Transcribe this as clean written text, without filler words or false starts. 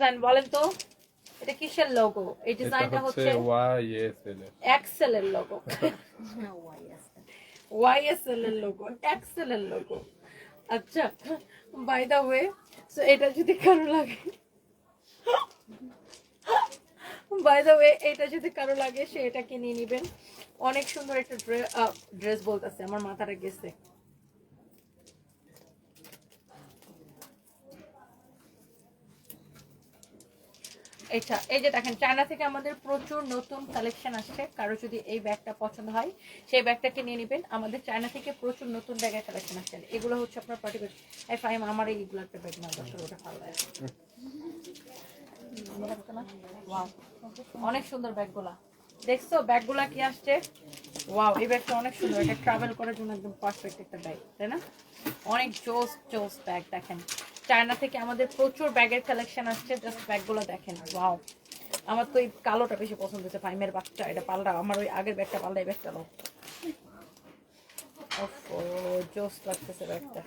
Design বলেন তো এটা কিসের লোগো? এই ডিজাইনটা হচ্ছে YSL এক্সেল এর লোগো। YSL এর লোগো, এক্সেল এর লোগো। আচ্ছা, বাই দা ওয়ে, সো এটা যদি কারো লাগে, বাই দা ওয়ে এটা যদি কারো লাগে সে এটা কিনে নেবেন। অনেক সুন্দর একটা ড্রেস বলতেছে, আমার মাথাটা গেছে। এটা এই যে দেখেন, চায়না থেকে আমাদের প্রচুর নতুন কালেকশন আসছে। কারো যদি এই ব্যাগটা পছন্দ হয় সেই ব্যাগটাকে নিয়ে নেবেন। আমাদের চায়না থেকে প্রচুর নতুন ব্যাগের কালেকশন আসছে। এগুলো হচ্ছে আপনার পার্টিকুলার ফাইম, আমার এইগুলো একটা ব্যাগ না, ওটা ভালো লাগে। ওয়াও, অনেক সুন্দর ব্যাগগুলা। দেখছো ব্যাগগুলা কি আসছে? ওয়াও, এই ব্যাগটা অনেক সুন্দর, এটা ট্রাভেল করার জন্য একদম পারফেক্ট একটা ব্যাগ, তাই না? অনেক জোস জোস ব্যাগ। দেখেন চায়না থেকে আমাদের প্রচুর ব্যাগের কালেকশন আসছে, জাস্ট ব্যাগগুলো দেখেন। ওয়াও, আমার তো এই কালোটা বেশি পছন্দ হচ্ছে, ফাইমের বাচ্চা। এটা পাল্টা, আমার ওই আগের ব্যাগটা পাল্টা, এই ব্যাগটা লো। ওফ, জোস লাগতেছে ব্যাগটা।